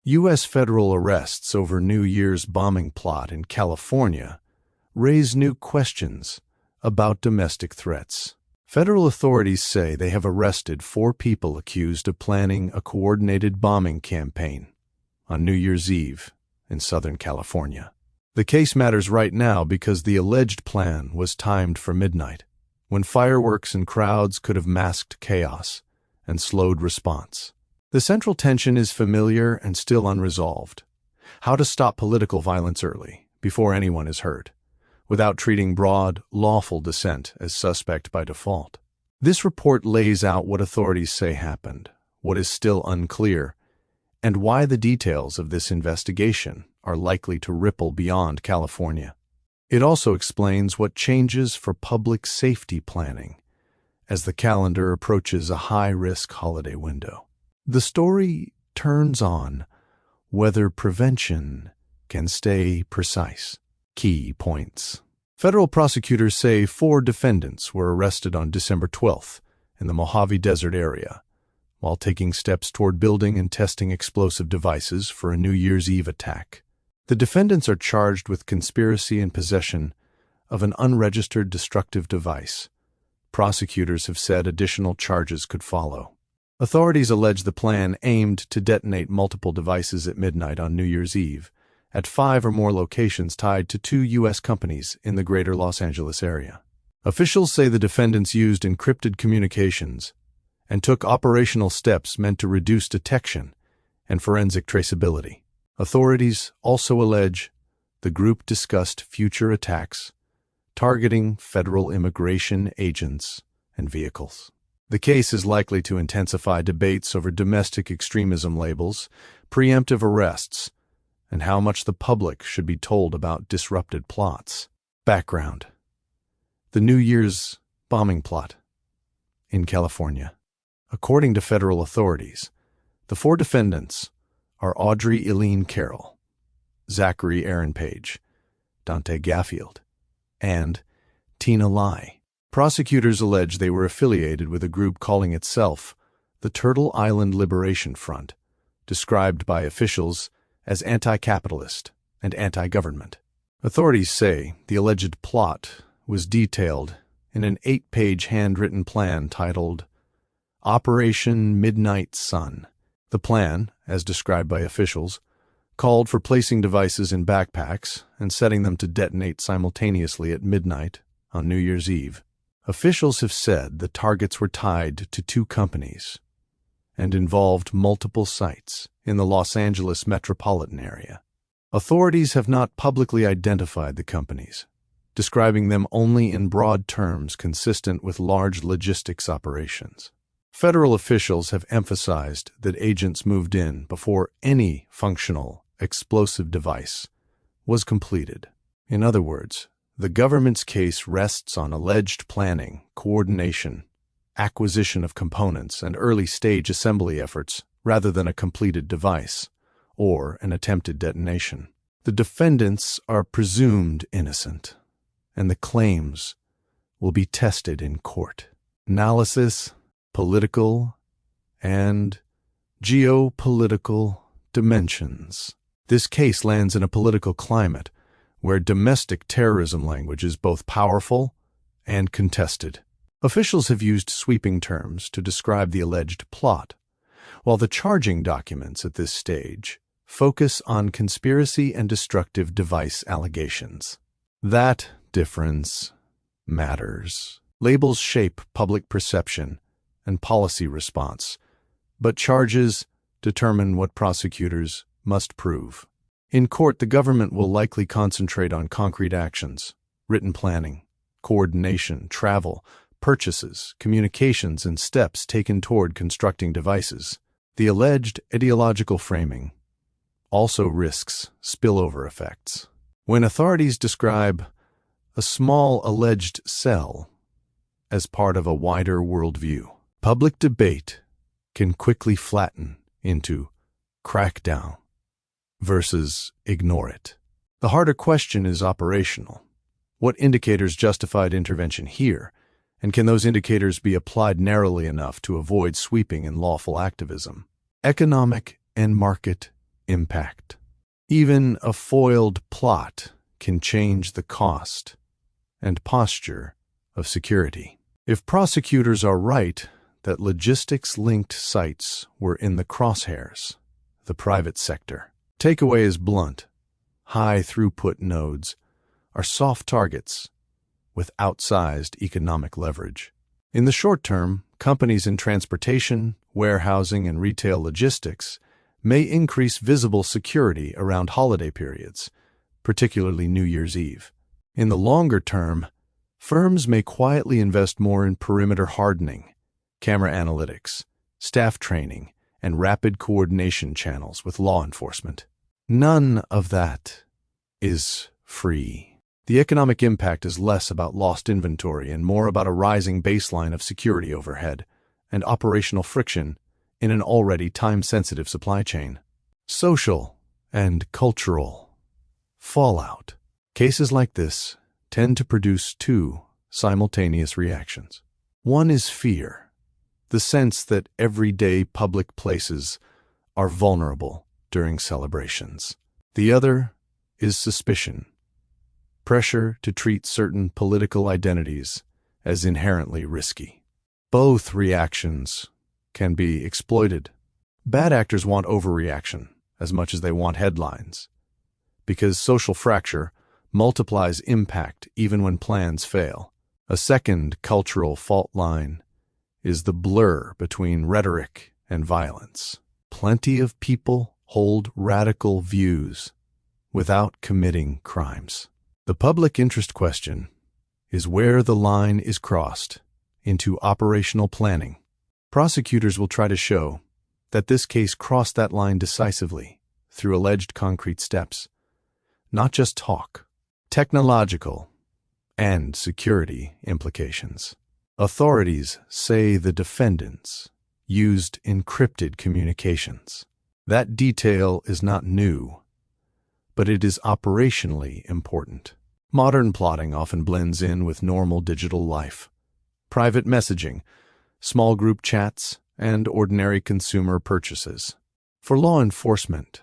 U.S. federal arrests over New Year's bombing plot in California raise new questions about domestic threats. Federal authorities say they have arrested 4 people accused of planning a coordinated bombing campaign on New Year's Eve in Southern California. The case matters right now because the alleged plan was timed for midnight, when fireworks and crowds could have masked chaos and slowed response. The central tension is familiar and still unresolved: how to stop political violence early, before anyone is hurt, without treating broad, lawful dissent as suspect by default. This report lays out what authorities say happened, what is still unclear, and why the details of this investigation are likely to ripple beyond California. It also explains what changes for public safety planning as the calendar approaches a high-risk holiday window. The story turns on whether prevention can stay precise. Key points. Federal prosecutors say 4 defendants were arrested on December 12th in the Mojave Desert area while taking steps toward building and testing explosive devices for a New Year's Eve attack. The defendants are charged with conspiracy and possession of an unregistered destructive device. Prosecutors have said additional charges could follow. Authorities allege the plan aimed to detonate multiple devices at midnight on New Year's Eve at 5 or more locations tied to 2 U.S. companies in the greater Los Angeles area. Officials say the defendants used encrypted communications and took operational steps meant to reduce detection and forensic traceability. Authorities also allege the group discussed future attacks targeting federal immigration agents and vehicles. The case is likely to intensify debates over domestic extremism labels, preemptive arrests, and how much the public should be told about disrupted plots. Background: the New Year's bombing plot in California. According to federal authorities, the 4 defendants are Audrey Eileen Carroll, Zachary Aaron Page, Dante Gaffield, and Tina Lai. Prosecutors allege they were affiliated with a group calling itself the Turtle Island Liberation Front, described by officials as anti-capitalist and anti-government. Authorities say the alleged plot was detailed in an 8-page handwritten plan titled Operation Midnight Sun. The plan, as described by officials, called for placing devices in backpacks and setting them to detonate simultaneously at midnight on New Year's Eve. Officials have said the targets were tied to 2 companies and involved multiple sites in the Los Angeles metropolitan area. Authorities have not publicly identified the companies, describing them only in broad terms consistent with large logistics operations. Federal officials have emphasized that agents moved in before any functional explosive device was completed. In other words, the government's case rests on alleged planning, coordination, acquisition of components, and early-stage assembly efforts rather than a completed device or an attempted detonation. The defendants are presumed innocent, and the claims will be tested in court. Analysis: political and geopolitical dimensions. This case lands in a political climate where domestic terrorism language is both powerful and contested. Officials have used sweeping terms to describe the alleged plot, while the charging documents at this stage focus on conspiracy and destructive device allegations. That difference matters. Labels shape public perception and policy response, but charges determine what prosecutors must prove. In court, the government will likely concentrate on concrete actions: written planning, coordination, travel, purchases, communications, and steps taken toward constructing devices. The alleged ideological framing also risks spillover effects. When authorities describe a small alleged cell as part of a wider worldview, public debate can quickly flatten into crackdown versus ignore it. The harder question is operational. What indicators justified intervention here, and can those indicators be applied narrowly enough to avoid sweeping and lawful activism? Economic and market impact. Even a foiled plot can change the cost and posture of security. If prosecutors are right that logistics-linked sites were in the crosshairs, the private sector. Takeaway is blunt. High-throughput nodes are soft targets with outsized economic leverage. In the short term, companies in transportation, warehousing, and retail logistics may increase visible security around holiday periods, particularly New Year's Eve. In the longer term, firms may quietly invest more in perimeter hardening, camera analytics, staff training, and rapid coordination channels with law enforcement. None of that is free. The economic impact is less about lost inventory and more about a rising baseline of security overhead and operational friction in an already time-sensitive supply chain. Social and cultural fallout. Cases like this tend to produce two simultaneous reactions. One is fear, the sense that everyday public places are vulnerable during celebrations. The other is suspicion, pressure to treat certain political identities as inherently risky. Both reactions can be exploited. Bad actors want overreaction as much as they want headlines, because social fracture multiplies impact even when plans fail. A second cultural fault line is the blur between rhetoric and violence. Plenty of people hold radical views without committing crimes. The public interest question is where the line is crossed into operational planning. Prosecutors will try to show that this case crossed that line decisively through alleged concrete steps, not just talk. Technological and security implications. Authorities say the defendants used encrypted communications. That detail is not new, but it is operationally important. Modern plotting often blends in with normal digital life. Private messaging, small group chats, and ordinary consumer purchases. For law enforcement,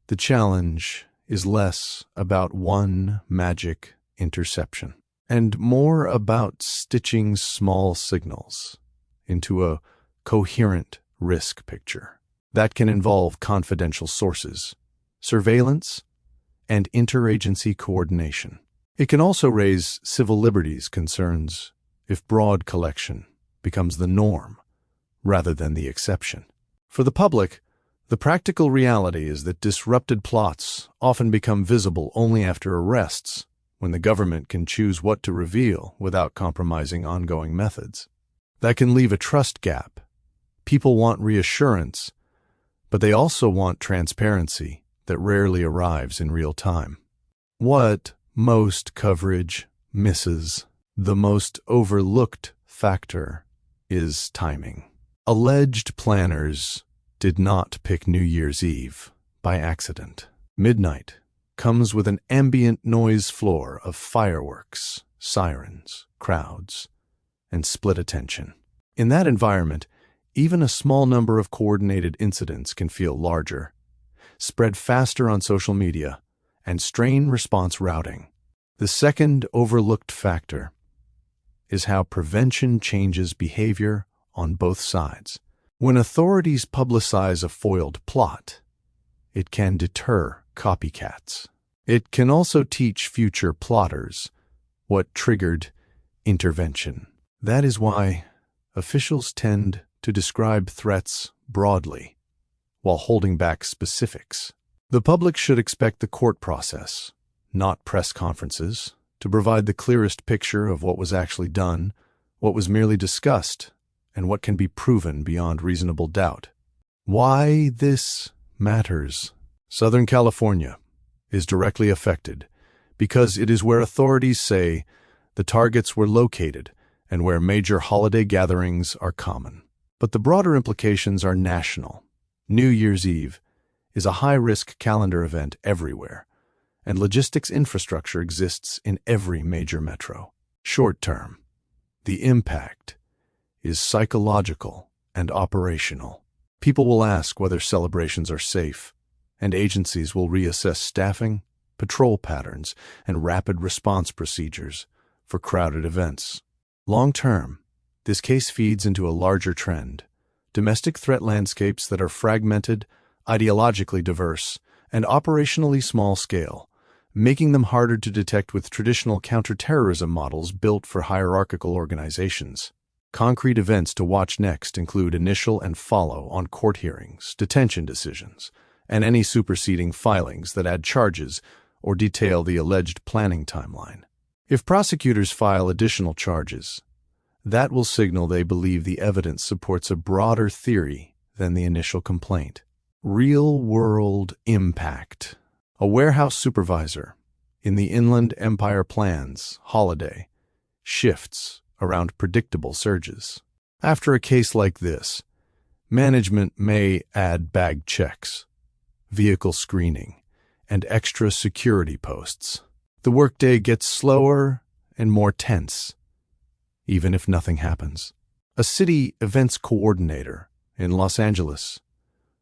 the challenge is less about one magic interception and more about stitching small signals into a coherent risk picture. That can involve confidential sources, surveillance, and interagency coordination. It can also raise civil liberties concerns if broad collection becomes the norm rather than the exception. For the public, the practical reality is that disrupted plots often become visible only after arrests, when the government can choose what to reveal without compromising ongoing methods. That can leave a trust gap. People want reassurance, but they also want transparency that rarely arrives in real time. What most coverage misses, the most overlooked factor, is timing. Alleged planners did not pick New Year's Eve by accident. Midnight comes with an ambient noise floor of fireworks, sirens, crowds, and split attention. In that environment, even a small number of coordinated incidents can feel larger, spread faster on social media, and strain response routing. The second overlooked factor is how prevention changes behavior on both sides. When authorities publicize a foiled plot, it can deter copycats. It can also teach future plotters what triggered intervention. That is why officials tend to describe threats broadly while holding back specifics. The public should expect the court process, not press conferences, to provide the clearest picture of what was actually done, what was merely discussed, and what can be proven beyond reasonable doubt. Why this matters. Southern California is directly affected because it is where authorities say the targets were located and where major holiday gatherings are common. But the broader implications are national. New Year's Eve is a high-risk calendar event everywhere, and logistics infrastructure exists in every major metro. Short term, the impact is psychological and operational. People will ask whether celebrations are safe, and agencies will reassess staffing, patrol patterns, and rapid response procedures for crowded events. Long-term, this case feeds into a larger trend: domestic threat landscapes that are fragmented, ideologically diverse, and operationally small-scale, making them harder to detect with traditional counterterrorism models built for hierarchical organizations. Concrete events to watch next include initial and follow on court hearings, detention decisions, and any superseding filings that add charges or detail the alleged planning timeline. If prosecutors file additional charges, that will signal they believe the evidence supports a broader theory than the initial complaint. Real-world impact. A warehouse supervisor in the Inland Empire plans holiday shifts around predictable surges. After a case like this, management may add bag checks, vehicle screening, and extra security posts. The workday gets slower and more tense, even if nothing happens. A city events coordinator in Los Angeles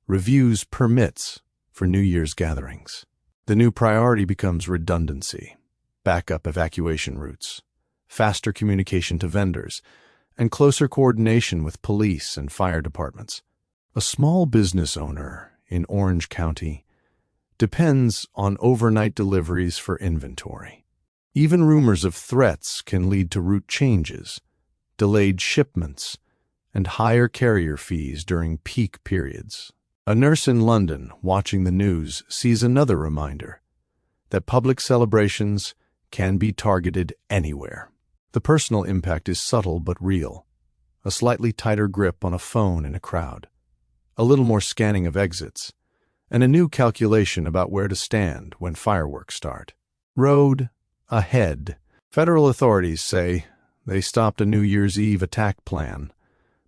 reviews permits for New Year's gatherings. The new priority becomes redundancy, backup evacuation routes, faster communication to vendors, and closer coordination with police and fire departments. A small business owner in Orange County depends on overnight deliveries for inventory. Even rumors of threats can lead to route changes, delayed shipments, and higher carrier fees during peak periods. A nurse in London watching the news sees another reminder that public celebrations can be targeted anywhere. The personal impact is subtle but real. A slightly tighter grip on a phone in a crowd, a little more scanning of exits, and a new calculation about where to stand when fireworks start. Road ahead. Federal authorities say they stopped a New Year's Eve attack plan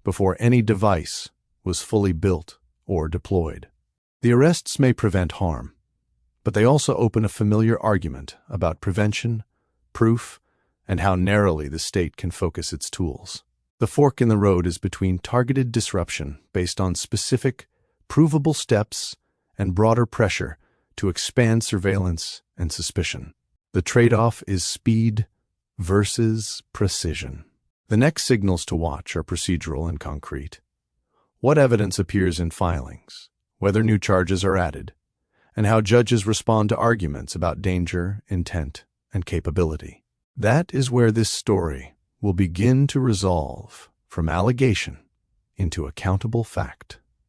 before any device was fully built or deployed. The arrests may prevent harm, but they also open a familiar argument about prevention, proof, and how narrowly the state can focus its tools. The fork in the road is between targeted disruption based on specific, provable steps and broader pressure to expand surveillance and suspicion. The trade-off is speed versus precision. The next signals to watch are procedural and concrete. What evidence appears in filings, whether new charges are added, and how judges respond to arguments about danger, intent, and capability. That is where this story will begin to resolve from allegation into accountable fact.